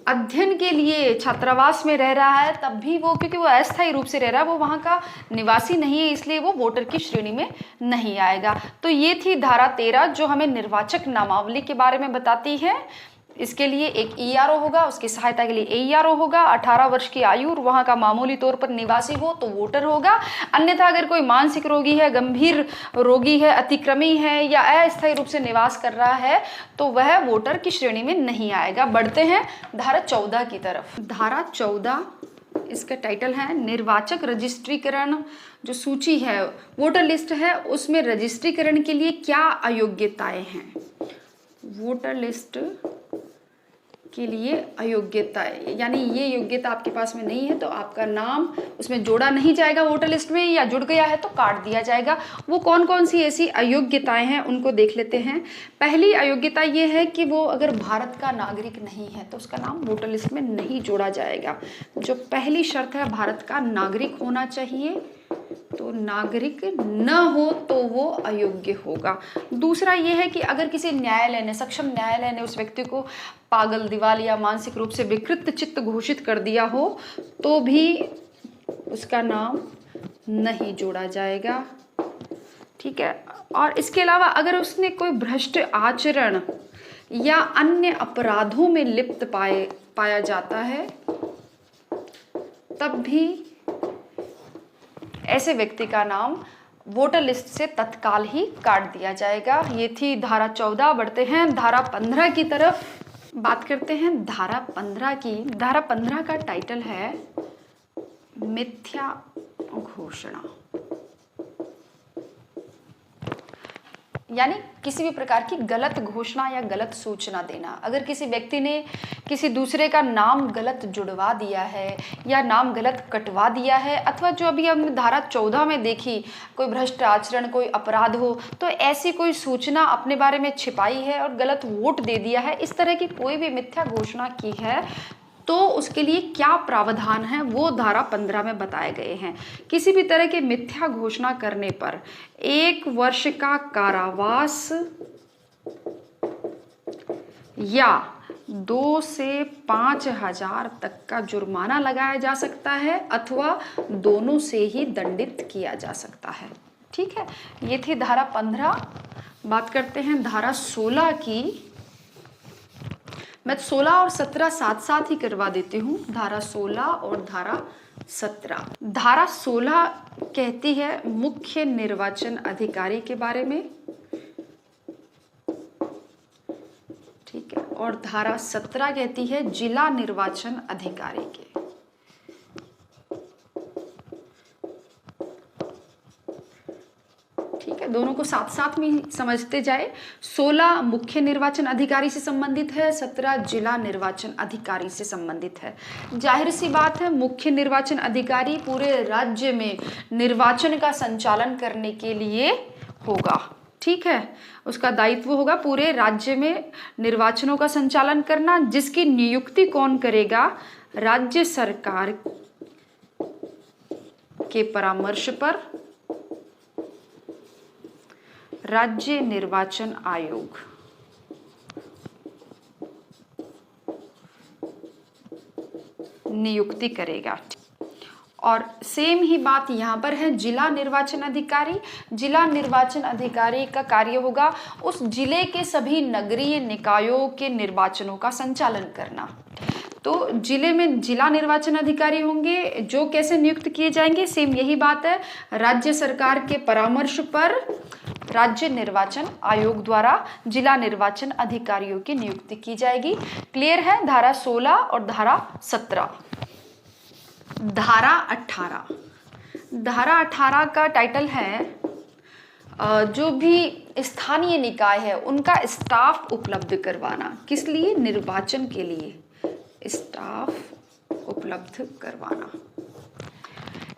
अध्ययन के लिए छात्रावास में रह रहा है, तब भी वो, क्योंकि वो अस्थायी रूप से रह रहा है, वो वहाँ का निवासी नहीं है, इसलिए वो वोटर की श्रेणी में नहीं आएगा। तो ये थी धारा 13 जो हमें निर्वाचक नामावली के बारे में बताती है। इसके लिए एक ERO होगा, उसकी सहायता के लिए AERO होगा। 18 वर्ष की आयु और वहाँ का मामूली तौर पर निवासी हो तो वोटर होगा। अन्यथा अगर कोई मानसिक रोगी है, गंभीर रोगी है, अतिक्रमी है या अस्थायी रूप से निवास कर रहा है तो वह वोटर की श्रेणी में नहीं आएगा। बढ़ते हैं धारा 14 की तरफ। धारा 14, इसका टाइटल है निर्वाचक रजिस्ट्रीकरण। जो सूची है, वोटर लिस्ट है, उसमें रजिस्ट्रीकरण के लिए क्या अयोग्यताएं हैं। वोटर लिस्ट के लिए अयोग्यताएं, यानी ये योग्यता आपके पास में नहीं है तो आपका नाम उसमें जोड़ा नहीं जाएगा वोटर लिस्ट में, या जुड़ गया है तो काट दिया जाएगा। वो कौन कौन सी ऐसी अयोग्यताएं हैं उनको देख लेते हैं। पहली अयोग्यता ये है कि वो अगर भारत का नागरिक नहीं है तो उसका नाम वोटर लिस्ट में नहीं जोड़ा जाएगा। जो पहली शर्त है, भारत का नागरिक होना चाहिए, तो नागरिक न हो तो वो अयोग्य होगा। दूसरा ये है कि अगर किसी न्यायालय ने, सक्षम न्यायालय ने उस व्यक्ति को पागल, दिवालिया, मानसिक रूप से विकृत चित्त घोषित कर दिया हो तो भी उसका नाम नहीं जोड़ा जाएगा। ठीक है। और इसके अलावा अगर उसने कोई भ्रष्ट आचरण या अन्य अपराधों में लिप्त पाया जाता है, तब भी ऐसे व्यक्ति का नाम वोटर लिस्ट से तत्काल ही काट दिया जाएगा। ये थी धारा 14। बढ़ते हैं धारा 15 की तरफ, बात करते हैं धारा 15 की। धारा 15 का टाइटल है मिथ्या घोषणा, यानी किसी भी प्रकार की गलत घोषणा या गलत सूचना देना। अगर किसी व्यक्ति ने किसी दूसरे का नाम गलत जुड़वा दिया है या नाम गलत कटवा दिया है, अथवा जो अभी हमने धारा 14 में देखी, कोई भ्रष्ट आचरण, कोई अपराध हो, तो ऐसी कोई सूचना अपने बारे में छिपाई है और गलत वोट दे दिया है, इस तरह की कोई भी मिथ्या घोषणा की है, तो उसके लिए क्या प्रावधान है वो धारा 15 में बताए गए हैं। किसी भी तरह की मिथ्या घोषणा करने पर 1 वर्ष का कारावास या 2 से 5,000 तक का जुर्माना लगाया जा सकता है, अथवा दोनों से ही दंडित किया जा सकता है। ठीक है, ये थी धारा 15। बात करते हैं धारा 16 की। मैं 16 और 17 साथ साथ ही करवा देती हूँ, धारा 16 और धारा 17। धारा 16 कहती है मुख्य निर्वाचन अधिकारी के बारे में, ठीक है, और धारा 17 कहती है जिला निर्वाचन अधिकारी के। ठीक है, दोनों को साथ साथ में समझते जाए। 16 मुख्य निर्वाचन अधिकारी से संबंधित है, 17 जिला निर्वाचन अधिकारी से संबंधित है। जाहिर सी बात है, मुख्य निर्वाचन अधिकारी पूरे राज्य में निर्वाचन का संचालन करने के लिए होगा। ठीक है, उसका दायित्व होगा पूरे राज्य में निर्वाचनों का संचालन करना, जिसकी नियुक्ति कौन करेगा? राज्य सरकार के परामर्श पर राज्य निर्वाचन आयोग नियुक्ति करेगा। और सेम ही बात यहाँ पर है जिला निर्वाचन अधिकारी। जिला निर्वाचन अधिकारी का कार्य होगा उस जिले के सभी नगरीय निकायों के निर्वाचनों का संचालन करना। तो जिले में जिला निर्वाचन अधिकारी होंगे, जो कैसे नियुक्त किए जाएंगे? सेम यही बात है, राज्य सरकार के परामर्श पर राज्य निर्वाचन आयोग द्वारा जिला निर्वाचन अधिकारियों की नियुक्ति की जाएगी। क्लियर है? धारा 16 और धारा 17। धारा 18। धारा 18 का टाइटल है जो भी स्थानीय निकाय है उनका स्टाफ उपलब्ध करवाना। किस लिए? निर्वाचन के लिए स्टाफ उपलब्ध करवाना।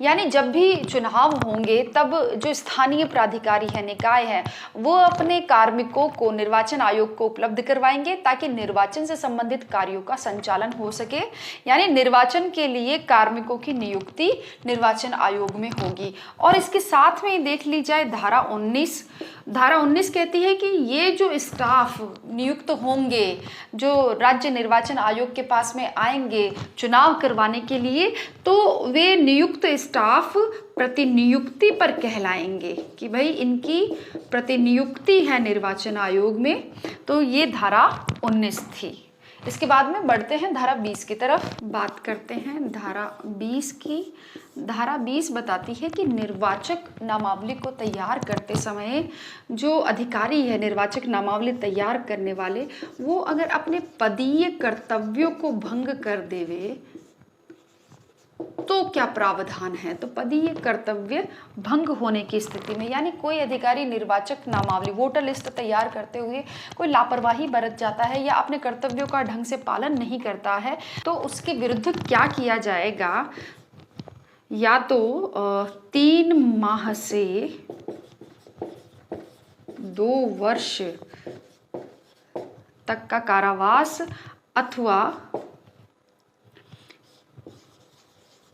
यानी जब भी चुनाव होंगे तब जो स्थानीय प्राधिकारी है, निकाय है, वो अपने कार्मिकों को निर्वाचन आयोग को उपलब्ध करवाएंगे ताकि निर्वाचन से संबंधित कार्यों का संचालन हो सके। यानी निर्वाचन के लिए कार्मिकों की नियुक्ति निर्वाचन आयोग में होगी। और इसके साथ में देख ली जाए धारा 19। धारा 19 कहती है कि ये जो स्टाफ नियुक्त होंगे, जो राज्य निर्वाचन आयोग के पास में आएंगे चुनाव करवाने के लिए, तो वे नियुक्त स्टाफ प्रतिनियुक्ति पर कहलाएंगे कि भाई इनकी प्रतिनियुक्ति है निर्वाचन आयोग में। तो ये धारा 19 थी। इसके बाद में बढ़ते हैं धारा 20 की तरफ। बात करते हैं धारा 20 की। धारा 20 बताती है कि निर्वाचक नामावली को तैयार करते समय जो अधिकारी है, निर्वाचक नामावली तैयार करने वाले, वो अगर अपने पदीय कर्तव्यों को भंग कर देवे तो क्या प्रावधान है? तो पदीय कर्तव्य भंग होने की स्थिति में, यानी कोई अधिकारी निर्वाचक नामावली वोटर लिस्ट तैयार करते हुए कोई लापरवाही बरत जाता है या अपने कर्तव्यों का ढंग से पालन नहीं करता है, तो उसके विरुद्ध क्या किया जाएगा? या तो 3 माह से 2 वर्ष तक का कारावास अथवा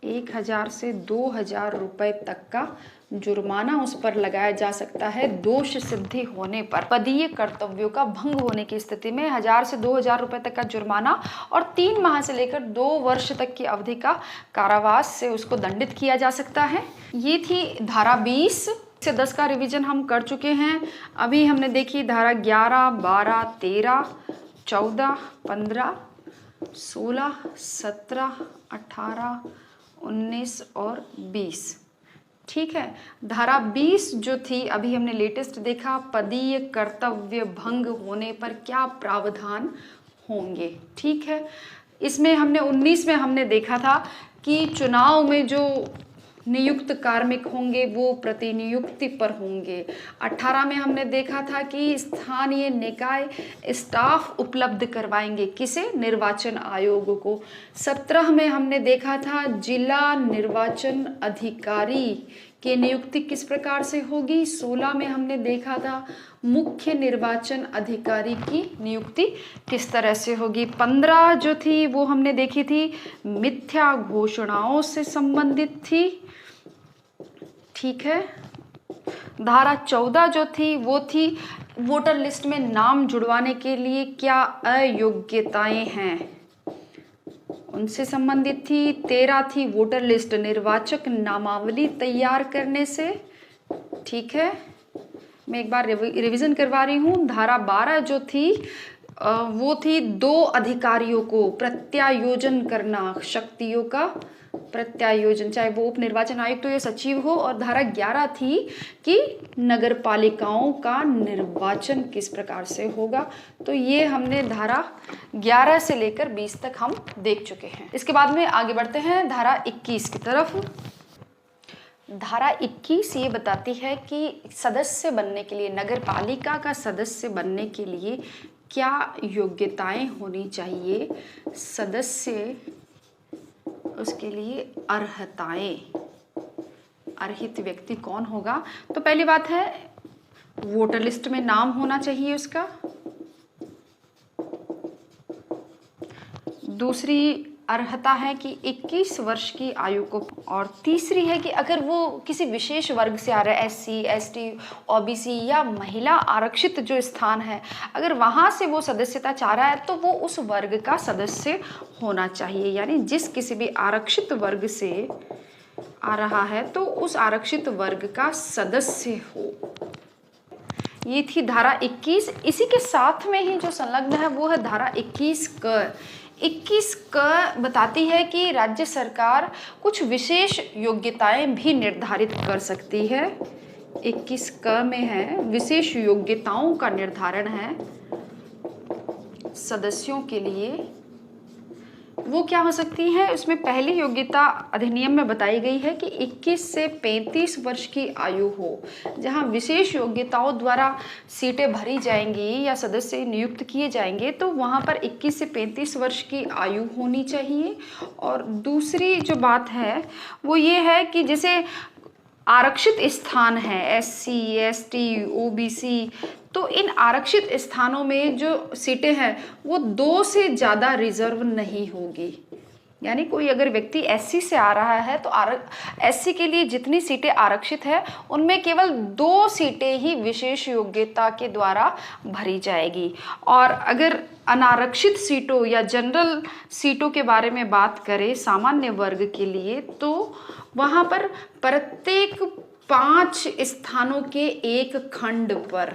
1,000 से 2,000 रुपए तक का जुर्माना उस पर लगाया जा सकता है दोष सिद्धि होने पर। पदीय कर्तव्यों का भंग होने की स्थिति में 1,000 से 2,000 रुपए तक का जुर्माना और 3 माह से लेकर 2 वर्ष तक की अवधि का कारावास से उसको दंडित किया जा सकता है। ये थी धारा 20। से 10 का रिवीजन हम कर चुके हैं। अभी हमने देखी धारा 11, 12, 13, 14, 15, 16, 17, 18, 19 और 20। ठीक है, धारा 20 जो थी अभी हमने लेटेस्ट देखा, पदीय कर्तव्य भंग होने पर क्या प्रावधान होंगे। ठीक है, इसमें हमने 19 में हमने देखा था कि चुनाव में जो नियुक्त कार्मिक होंगे वो प्रतिनियुक्ति पर होंगे। 18 में हमने देखा था कि स्थानीय निकाय स्टाफ उपलब्ध करवाएंगे, किसे? निर्वाचन आयोग को। 17 में हमने देखा था जिला निर्वाचन अधिकारी की नियुक्ति किस प्रकार से होगी। 16 में हमने देखा था मुख्य निर्वाचन अधिकारी की नियुक्ति किस तरह से होगी। 15 जो थी वो हमने देखी थी मिथ्या घोषणाओं से संबंधित थी। ठीक है, धारा 14 जो थी वो थी वोटर लिस्ट में नाम जुड़वाने के लिए क्या अयोग्यताएं हैं, उनसे संबंधित थी। 13 थी वोटर लिस्ट निर्वाचक नामावली तैयार करने से। ठीक है, मैं एक बार रिवीजन करवा रही हूँ। धारा 12 जो थी वो थी 2 अधिकारियों को प्रत्यायोजन करना, शक्तियों का प्रत्यायोजन, चाहे वो उप निर्वाचन आयुक्त तो या सचिव हो। और धारा 11 थी कि नगर पालिकाओं का निर्वाचन किस प्रकार से होगा। तो ये हमने धारा 11 से लेकर 20 तक हम देख चुके हैं। इसके बाद में आगे बढ़ते हैं धारा 21 की तरफ। धारा 21 ये बताती है कि सदस्य बनने के लिए, नगर पालिका का सदस्य बनने के लिए क्या योग्यताएं होनी चाहिए, सदस्य उसके लिए अर्हताएं, अर्हित व्यक्ति कौन होगा। तो पहली बात है वोटर लिस्ट में नाम होना चाहिए उसका। दूसरी अर्हता है कि 21 वर्ष की आयु को। और तीसरी है कि अगर वो किसी विशेष वर्ग से आ रहा है, SC, ST, OBC या महिला आरक्षित जो स्थान है, अगर वहाँ से वो सदस्यता चाह रहा है तो वो उस वर्ग का सदस्य होना चाहिए। यानी जिस किसी भी आरक्षित वर्ग से आ रहा है तो उस आरक्षित वर्ग का सदस्य हो। ये थी धारा 21। इसी के साथ में ही जो संलग्न है वो है धारा 21 क। 21 क बताती है कि राज्य सरकार कुछ विशेष योग्यताएं भी निर्धारित कर सकती है। 21 क में है विशेष योग्यताओं का निर्धारण है सदस्यों के लिए। वो क्या हो सकती है, उसमें पहली योग्यता अधिनियम में बताई गई है कि 21 से 35 वर्ष की आयु हो। जहां विशेष योग्यताओं द्वारा सीटें भरी जाएंगी या सदस्य नियुक्त किए जाएंगे तो वहां पर 21 से 35 वर्ष की आयु होनी चाहिए। और दूसरी जो बात है वो ये है कि जैसे आरक्षित स्थान है SC, ST, OBC, तो इन आरक्षित स्थानों में जो सीटें हैं वो 2 से ज़्यादा रिजर्व नहीं होगी। यानी कोई अगर व्यक्ति SC से आ रहा है तो SC के लिए जितनी सीटें आरक्षित है उनमें केवल 2 सीटें ही विशेष योग्यता के द्वारा भरी जाएगी। और अगर अनारक्षित सीटों या जनरल सीटों के बारे में बात करें सामान्य वर्ग के लिए, तो वहाँ पर प्रत्येक 5 स्थानों के एक खंड पर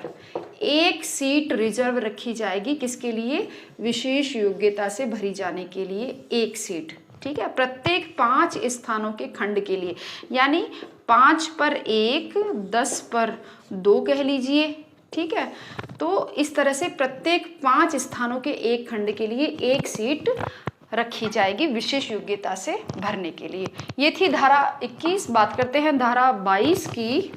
1 सीट रिजर्व रखी जाएगी। किसके लिए? विशेष योग्यता से भरी जाने के लिए 1 सीट। ठीक है, प्रत्येक 5 स्थानों के खंड के लिए, यानी 5 पर 1, 10 पर 2 कह लीजिए। ठीक है, तो इस तरह से प्रत्येक 5 स्थानों के एक खंड के लिए 1 सीट रखी जाएगी विशेष योग्यता से भरने के लिए। ये थी धारा 21। बात करते हैं धारा 22 की।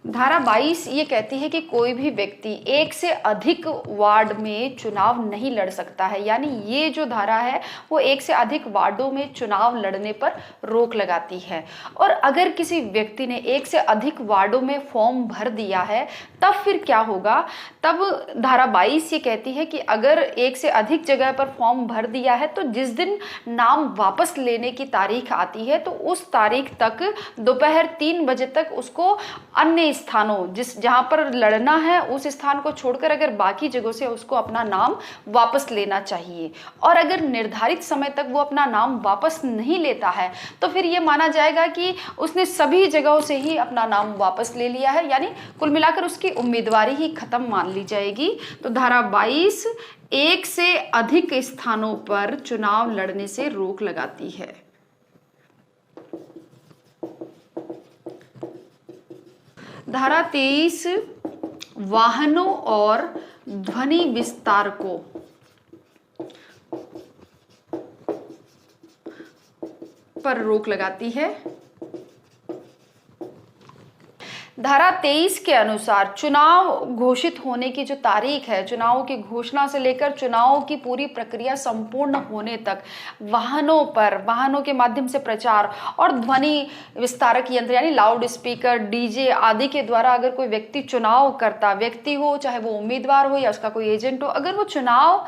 धारा 22 ये कहती है कि कोई भी व्यक्ति 1 से अधिक वार्ड में चुनाव नहीं लड़ सकता है। यानी ये जो धारा है वो 1 से अधिक वार्डों में चुनाव लड़ने पर रोक लगाती है। और अगर किसी व्यक्ति ने 1 से अधिक वार्डों में फॉर्म भर दिया है तब फिर क्या होगा? तब धारा 22 ये कहती है कि अगर 1 से अधिक जगह पर फॉर्म भर दिया है तो जिस दिन नाम वापस लेने की तारीख आती है तो उस तारीख तक दोपहर 3 बजे तक उसको अन्य अन्य स्थानों जहां पर लड़ना है उस स्थान को छोड़कर अगर बाकी जगहों से उसको अपना नाम वापस लेना चाहिए। और अगर निर्धारित समय तक वो अपना नाम वापस नहीं लेता है तो फिर ये माना जाएगा कि उसने सभी जगहों से ही अपना नाम वापस ले लिया है, यानी कुल मिलाकर उसकी उम्मीदवारी ही खत्म मान ली जाएगी। तो धारा 22 एक से अधिक स्थानों पर चुनाव लड़ने से रोक लगाती है। धारा 23 वाहनों और ध्वनि विस्तारकों पर रोक लगाती है। धारा 23 के अनुसार चुनाव घोषित होने की जो तारीख है, चुनाव की घोषणा से लेकर चुनाव की पूरी प्रक्रिया संपूर्ण होने तक वाहनों के माध्यम से प्रचार और ध्वनि विस्तारक यंत्र यानी लाउड स्पीकर, डीजे आदि के द्वारा अगर कोई व्यक्ति चुनाव करता व्यक्ति हो, चाहे वो उम्मीदवार हो या उसका कोई एजेंट हो, अगर वो चुनाव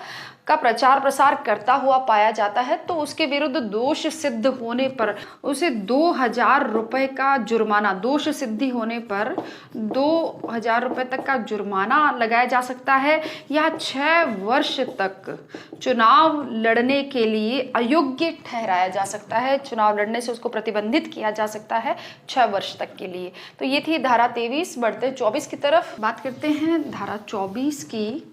का प्रचार प्रसार करता हुआ पाया जाता है तो उसके विरुद्ध दोष सिद्ध होने पर उसे 2000 रुपए का जुर्माना, दोष सिद्धि होने पर 2000 रुपए तक का जुर्माना लगाया जा सकता है या 6 वर्ष तक चुनाव लड़ने के लिए अयोग्य ठहराया जा सकता है। चुनाव लड़ने से उसको प्रतिबंधित किया जा सकता है 6 वर्ष तक के लिए। तो ये थी धारा 23। बढ़ते 24 की तरफ बात करते हैं। धारा 24 की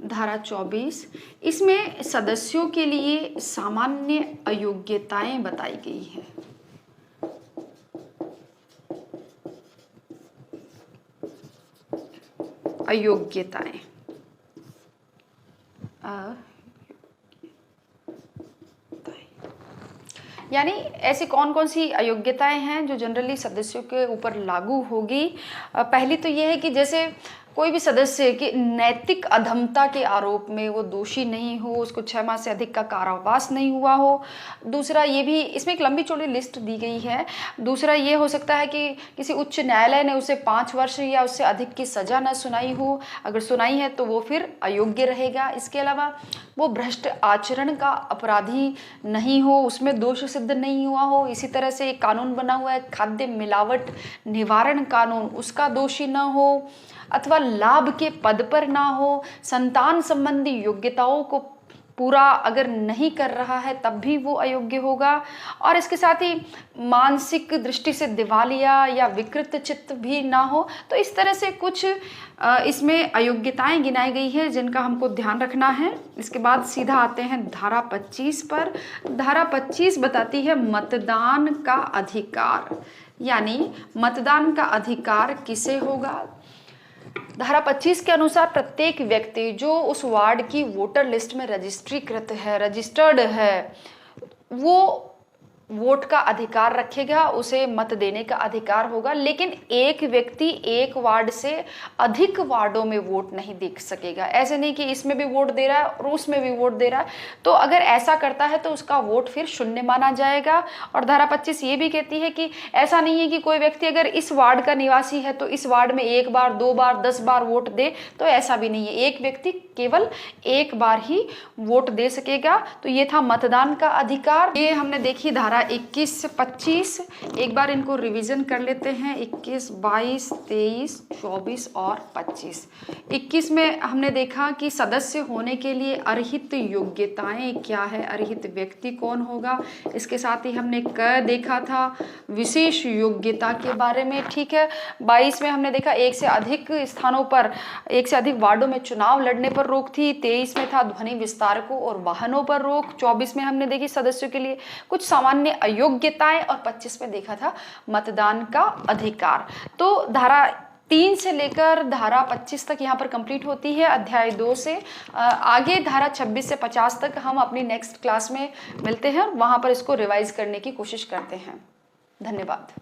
धारा 24 इसमें सदस्यों के लिए सामान्य अयोग्यताएं बताई गई है। अयोग्यताएं यानी ऐसी कौन कौन सी अयोग्यताएं हैं जो जनरली सदस्यों के ऊपर लागू होगी। पहली तो यह है कि जैसे कोई भी सदस्य की नैतिक अधमता के आरोप में वो दोषी नहीं हो, उसको 6 माह से अधिक का कारावास नहीं हुआ हो। दूसरा ये भी, इसमें एक लंबी चौड़ी लिस्ट दी गई है। दूसरा ये हो सकता है कि किसी उच्च न्यायालय ने उसे 5 वर्ष या उससे अधिक की सजा न सुनाई हो, अगर सुनाई है तो वो फिर अयोग्य रहेगा। इसके अलावा वो भ्रष्ट आचरण का अपराधी नहीं हो, उसमें दोष सिद्ध नहीं हुआ हो। इसी तरह से एक कानून बना हुआ है खाद्य मिलावट निवारण कानून, उसका दोषी न हो, अथवा लाभ के पद पर ना हो, संतान संबंधी योग्यताओं को पूरा अगर नहीं कर रहा है तब भी वो अयोग्य होगा। और इसके साथ ही मानसिक दृष्टि से दिवालिया या विकृत चित्त भी ना हो। तो इस तरह से कुछ इसमें अयोग्यताएं गिनाई गई है जिनका हमको ध्यान रखना है। इसके बाद सीधा आते हैं धारा 25 पर। धारा 25 बताती है मतदान का अधिकार, यानी मतदान का अधिकार किसे होगा। धारा 25 के अनुसार प्रत्येक व्यक्ति जो उस वार्ड की वोटर लिस्ट में रजिस्टर्ड है, वो वोट का अधिकार रखेगा, उसे मत देने का अधिकार होगा। लेकिन एक व्यक्ति एक वार्ड से अधिक वार्डों में वोट नहीं दे सकेगा। ऐसे नहीं कि इसमें भी वोट दे रहा है और उसमें भी वोट दे रहा है, तो अगर ऐसा करता है तो उसका वोट फिर शून्य माना जाएगा। और धारा 25 ये भी कहती है कि ऐसा नहीं है कि कोई व्यक्ति अगर इस वार्ड का निवासी है तो इस वार्ड में 1 बार 2 बार 10 बार वोट दे, तो ऐसा भी नहीं है। एक व्यक्ति केवल 1 बार ही वोट दे सकेगा। तो ये था मतदान का अधिकार। ये हमने देखी धारा 21 से 25। एक बार इनको रिवीजन कर लेते हैं। 21, 22, 23, 24 और 25। 21 में हमने देखा कि सदस्य होने के लिए अर्हित योग्यताएं क्या है, अर्हित व्यक्ति कौन होगा। इसके साथ ही हमने क देखा था विशेष योग्यता के बारे में, ठीक है। 22 में हमने देखा 1 से अधिक स्थानों पर, 1 से अधिक वार्डों में चुनाव लड़ने पर रोक थी। 23 में था ध्वनि विस्तारकों और वाहनों पर रोक। 24 में हमने देखी सदस्यों के लिए कुछ सामान्य अयोग्यताएं और 25 में देखा था मतदान का अधिकार। तो धारा 3 से लेकर धारा 25 तक यहाँ पर कंप्लीट होती है अध्याय 2 से। आगे धारा 26 से 50 तक हम अपनी नेक्स्ट क्लास में मिलते हैं और वहाँ पर इसको रिवाइज करने की कोशिश करते हैं। धन्यवाद।